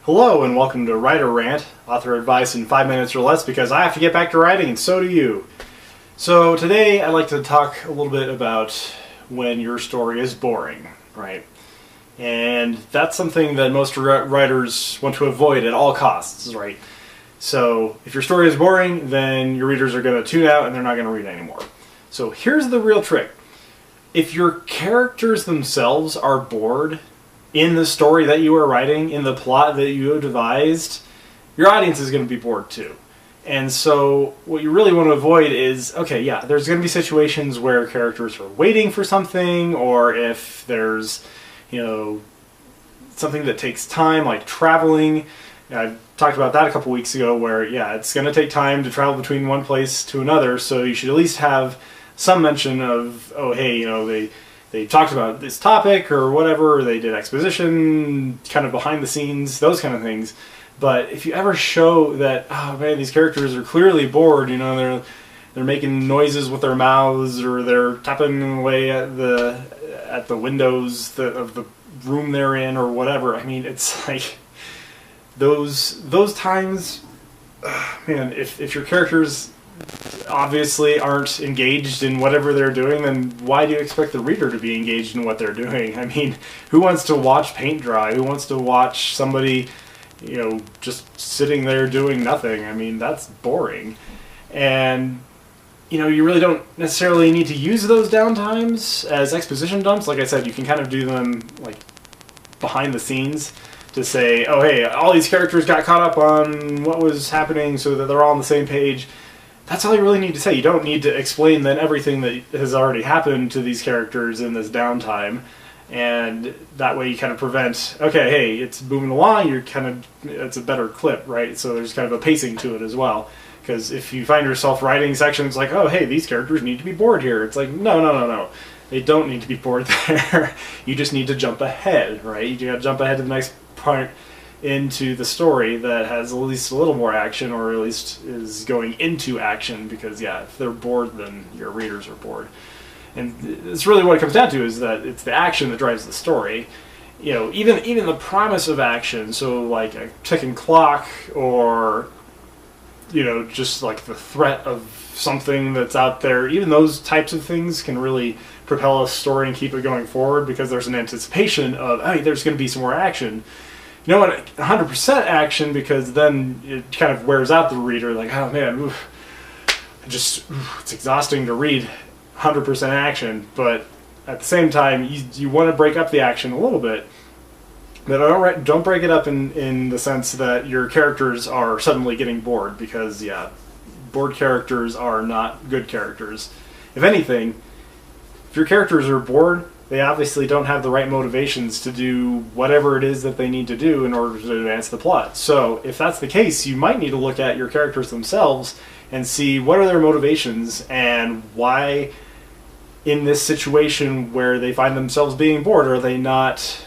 Hello and welcome to Writer Rant, author advice in 5 minutes or less because I have to get back to writing and so do you. So today I'd like to talk a little bit about when your story is boring, right? And that's something that most writers want to avoid at all costs, right? So if your story is boring, then your readers are going to tune out and they're not going to read anymore. So here's the real trick. If your characters themselves are bored in the story that you are writing, in the plot that you have devised, your audience is going to be bored too. And so what you really want to avoid is, okay, yeah, there's going to be situations where characters are waiting for something, or if there's, something that takes time, like traveling. I talked about that a couple weeks ago where, yeah, it's going to take time to travel between one place to another, so you should at least have some mention of, oh, hey, they talked about this topic or whatever, or they did exposition, kind of behind the scenes, those kind of things. But if you ever show that, oh man, these characters are clearly bored, they're making noises with their mouths, or they're tapping away at the windows of the room they're in, or whatever. I mean, it's like those times, man. If your characters obviously aren't engaged in whatever they're doing, then why do you expect the reader to be engaged in what they're doing? I mean, who wants to watch paint dry? Who wants to watch somebody, just sitting there doing nothing? I mean, that's boring. And, you really don't necessarily need to use those downtimes as exposition dumps. Like I said, you can kind of do them like behind the scenes to say, oh, hey, all these characters got caught up on what was happening so that they're all on the same page. That's all you really need to say. You don't need to explain then everything that has already happened to these characters in this downtime, and that way you kind of prevent, okay, hey, it's moving along, it's a better clip, right? So there's kind of a pacing to it as well. Because if you find yourself writing sections like, oh, hey, these characters need to be bored here, it's like, no. They don't need to be bored there. You just need to jump ahead, right? You gotta jump ahead to the next part into the story that has at least a little more action, or at least is going into action, because yeah, if they're bored, then your readers are bored. And it's really what it comes down to, is that it's the action that drives the story. Even the promise of action, so like a ticking clock, or just like the threat of something that's out there, even those types of things can really propel a story and keep it going forward, because there's an anticipation of, hey, there's going to be some more action. You don't want 100% action, because then it kind of wears out the reader. Like, oh man, it's exhausting to read 100% action. But at the same time, you want to break up the action a little bit. But don't break it up in the sense that your characters are suddenly getting bored, because yeah, bored characters are not good characters. If anything, if your characters are bored, they obviously don't have the right motivations to do whatever it is that they need to do in order to advance the plot. So if that's the case, you might need to look at your characters themselves and see what are their motivations, and why in this situation where they find themselves being bored are they not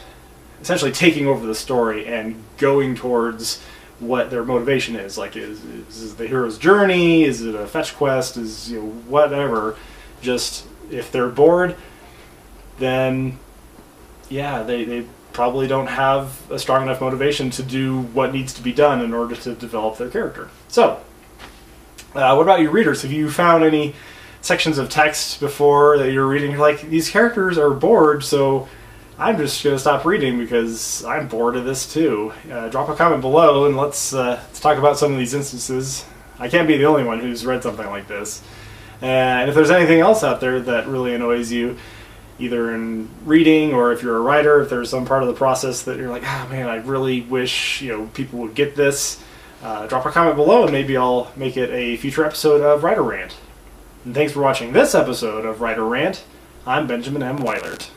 essentially taking over the story and going towards what their motivation is. Like, is the hero's journey? Is it a fetch quest? Is whatever. Just if they're bored, then yeah, they probably don't have a strong enough motivation to do what needs to be done in order to develop their character. So, what about your readers? Have you found any sections of text before that you're reading, you're like, these characters are bored, so I'm just going to stop reading because I'm bored of this too? Drop a comment below and let's talk about some of these instances. I can't be the only one who's read something like this. And if there's anything else out there that really annoys you, either in reading, or if you're a writer, if there's some part of the process that you're like, oh man, I really wish people would get this, drop a comment below and maybe I'll make it a future episode of Writer Rant. And thanks for watching this episode of Writer Rant. I'm Benjamin M. Weilert.